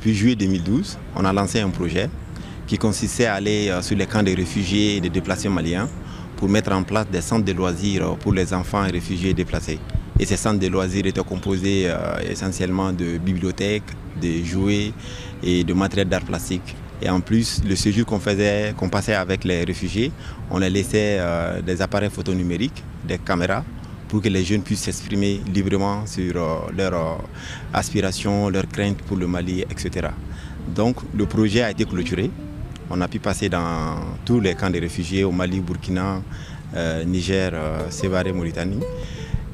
depuis juillet 2012, on a lancé un projet qui consistait à aller sur les camps de réfugiés et de déplacés maliens pour mettre en place des centres de loisirs pour les enfants et réfugiés déplacés. Et ces centres de loisirs étaient composés essentiellement de bibliothèques, de jouets et de matériel d'art plastique. Et en plus, le séjour qu'on passait avec les réfugiés, on les laissait des appareils photo numériques, des caméras, pour que les jeunes puissent s'exprimer librement sur leurs aspirations, leurs craintes pour le Mali, etc. Donc le projet a été clôturé. On a pu passer dans tous les camps de réfugiés au Mali, Burkina, Niger, Sévaré, Mauritanie.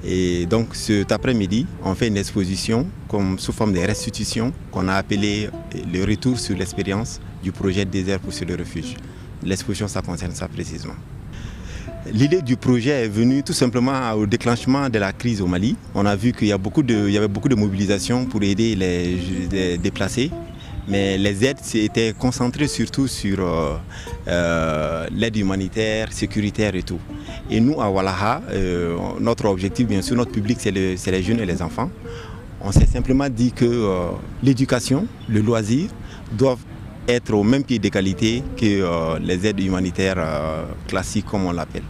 Et donc cet après-midi, on fait une exposition sous forme de restitution qu'on a appelée le retour sur l'expérience du projet Désert pour le refuge. L'exposition, ça concerne ça précisément. L'idée du projet est venue tout simplement au déclenchement de la crise au Mali. On a vu qu'il y avait beaucoup de mobilisation pour aider les déplacés. Mais les aides étaient concentrées surtout sur l'aide humanitaire, sécuritaire et tout. Et nous, à Walaha, notre objectif, bien sûr, notre public, c'est les jeunes et les enfants. On s'est simplement dit que l'éducation, le loisir, doivent être au même pied d'égalité que les aides humanitaires classiques, comme on l'appelle.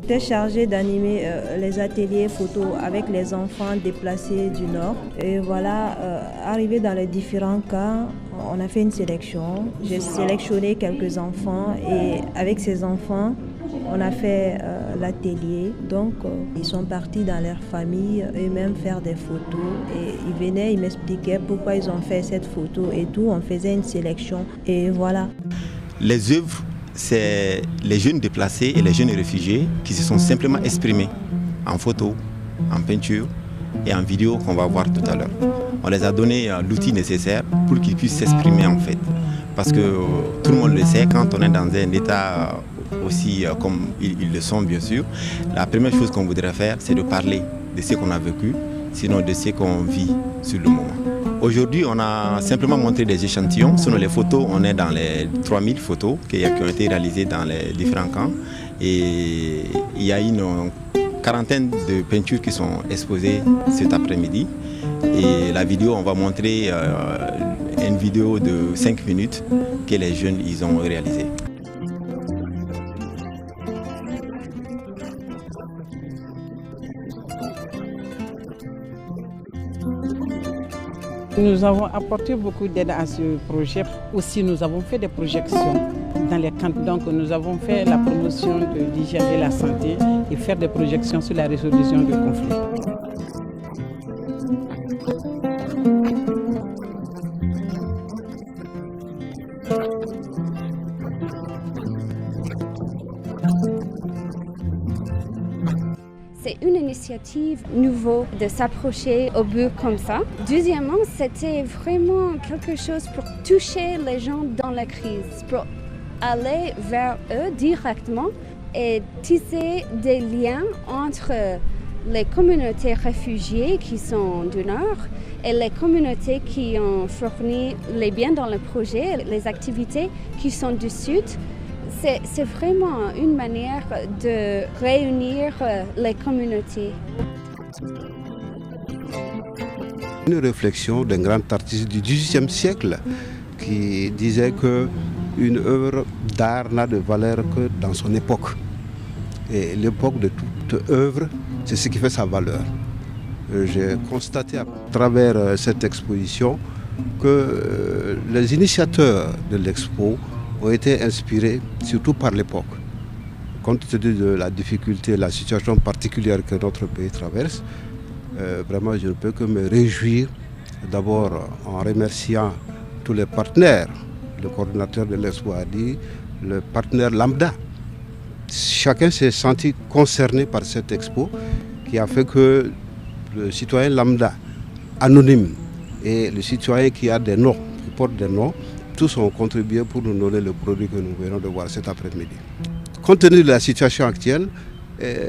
J'étais chargée d'animer les ateliers photos avec les enfants déplacés du Nord. Et voilà, arrivé dans les différents cas, on a fait une sélection. J'ai sélectionné quelques enfants et avec ces enfants, on a fait l'atelier. Donc, ils sont partis dans leur famille, eux-mêmes faire des photos. Et ils venaient, ils m'expliquaient pourquoi ils ont fait cette photo et tout. On faisait une sélection et voilà. Les œuvres, c'est les jeunes déplacés et les jeunes réfugiés qui se sont simplement exprimés en photo, en peinture et en vidéo qu'on va voir tout à l'heure. On les a donné l'outil nécessaire pour qu'ils puissent s'exprimer en fait. Parce que tout le monde le sait, quand on est dans un état aussi comme ils le sont bien sûr, la première chose qu'on voudrait faire, c'est de parler de ce qu'on a vécu, sinon de ce qu'on vit sur le moment. Aujourd'hui, on a simplement montré des échantillons. Selon les photos, on est dans les 3000 photos qui ont été réalisées dans les différents camps. Et il y a une quarantaine de peintures qui sont exposées cet après-midi. Et la vidéo, on va montrer une vidéo de 5 minutes que les jeunes ils ont réalisée. Nous avons apporté beaucoup d'aide à ce projet. Aussi, nous avons fait des projections dans les camps. Donc, nous avons fait la promotion de l'hygiène et la santé et faire des projections sur la résolution de conflits. C'est une initiative nouvelle de s'approcher au but comme ça. Deuxièmement, c'était vraiment quelque chose pour toucher les gens dans la crise, pour aller vers eux directement et tisser des liens entre les communautés réfugiées qui sont du Nord et les communautés qui ont fourni les biens dans le projet, les activités qui sont du Sud. C'est vraiment une manière de réunir les communautés. Une réflexion d'un grand artiste du XVIIIe siècle qui disait qu'une œuvre d'art n'a de valeur que dans son époque. Et l'époque de toute œuvre, c'est ce qui fait sa valeur. J'ai constaté à travers cette exposition que les initiateurs de l'expo ont été inspirés surtout par l'époque. Compte tenu de la difficulté, la situation particulière que notre pays traverse, vraiment je ne peux que me réjouir d'abord en remerciant tous les partenaires. Le coordinateur de l'expo a dit, le partenaire lambda. Chacun s'est senti concerné par cette expo qui a fait que le citoyen lambda, anonyme, et le citoyen qui a des noms, qui porte des noms, tous ont contribué pour nous donner le produit que nous venons de voir cet après-midi. Compte tenu de la situation actuelle,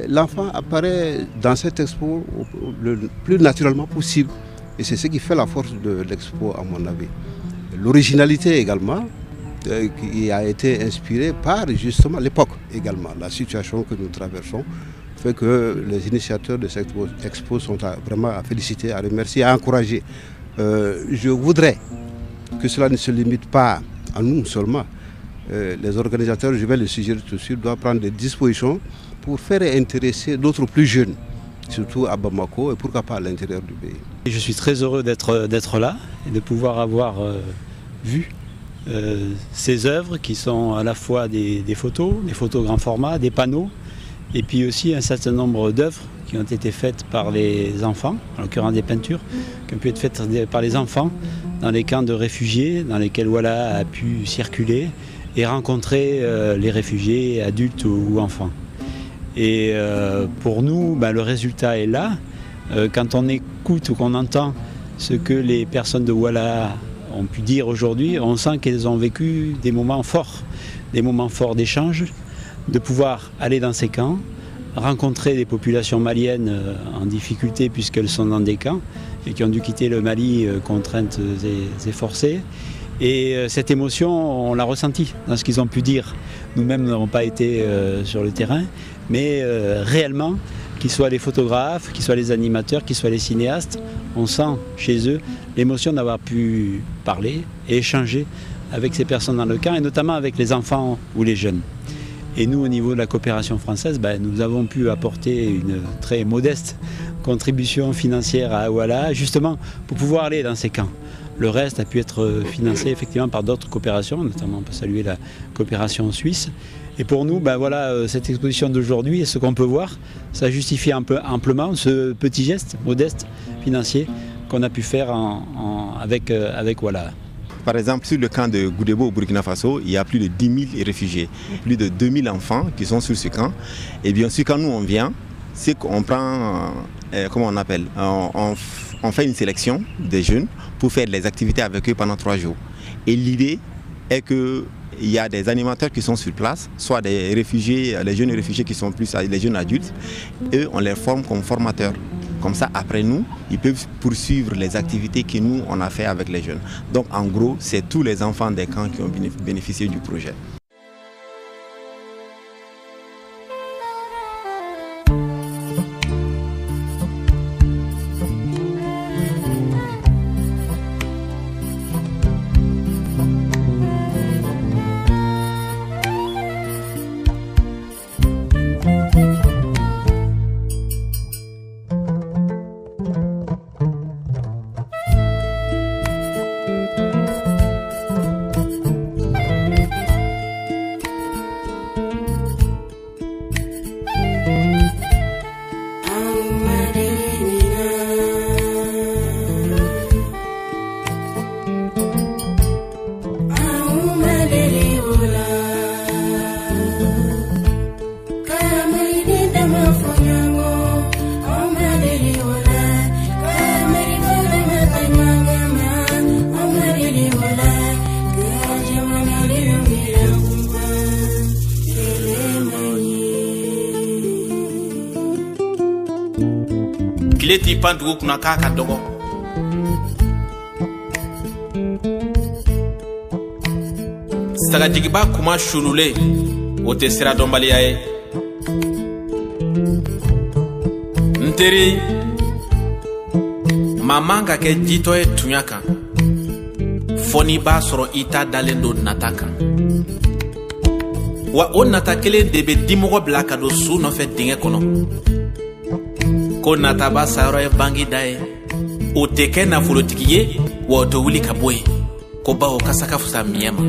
l'enfant apparaît dans cette expo le plus naturellement possible. Et c'est ce qui fait la force de l'expo à mon avis. L'originalité également, qui a été inspiré par justement l'époque également. La situation que nous traversons fait que les initiateurs de cette expo sont vraiment à féliciter, à remercier, à encourager. Je voudrais que cela ne se limite pas à nous seulement. Les organisateurs, je vais le suggérer tout de suite, doivent prendre des dispositions pour faire intéresser d'autres plus jeunes, surtout à Bamako et pourquoi pas à l'intérieur du pays. Je suis très heureux d'être là et de pouvoir avoir vu ces œuvres qui sont à la fois des photos grand format, des panneaux, et puis aussi un certain nombre d'œuvres qui ont été faites par les enfants, en l'occurrence des peintures, qui ont pu être faites par les enfants dans les camps de réfugiés dans lesquels Walla a pu circuler et rencontrer les réfugiés, adultes ou enfants. Et pour nous, le résultat est là. Quand on écoute ou qu'on entend ce que les personnes de Walla ont pu dire aujourd'hui, on sent qu'elles ont vécu des moments forts d'échange, de pouvoir aller dans ces camps, rencontrer des populations maliennes en difficulté puisqu'elles sont dans des camps et qui ont dû quitter le Mali contraintes et forcées. Et cette émotion, on l'a ressentie dans ce qu'ils ont pu dire. Nous-mêmes n'avons pas été sur le terrain, mais réellement, qu'ils soient les photographes, qu'ils soient les animateurs, qu'ils soient les cinéastes, on sent chez eux l'émotion d'avoir pu parler et échanger avec ces personnes dans le camp, et notamment avec les enfants ou les jeunes. Et nous, au niveau de la coopération française, nous avons pu apporter une très modeste contribution financière à Walla, justement pour pouvoir aller dans ces camps. Le reste a pu être financé effectivement par d'autres coopérations, notamment on peut saluer la coopération suisse. Et pour nous, cette exposition d'aujourd'hui et ce qu'on peut voir, ça justifie un peu amplement ce petit geste modeste financier qu'on a pu faire avec Walla. Par exemple, sur le camp de Goudebo au Burkina Faso, il y a plus de 10 000 réfugiés, plus de 2 000 enfants qui sont sur ce camp. Et bien sûr, quand nous on vient, c'est qu'on prend, comment on appelle, on fait une sélection des jeunes pour faire les activités avec eux pendant 3 jours. Et l'idée est qu'il y a des animateurs qui sont sur place, soit des réfugiés, les jeunes réfugiés qui sont plus les jeunes adultes, et on les forme comme formateurs. Comme ça, après nous, ils peuvent poursuivre les activités que nous, on a fait avec les jeunes. Donc en gros, c'est tous les enfants des camps qui ont bénéficié du projet. Leti pandugu kuna kaka dogo Saga jigiba kuma shulule Ote sira dombali aye Nteri Mamanga ke jito e tunyaka Foni ba soro ita dalendo nataka Wa on natakele debe dimogo blaka do su no fe dinge kono Ko nataba saro e bangi dae o teke na folotiki ye wa to wuli kaboy ko ba o kasaka fusa miyama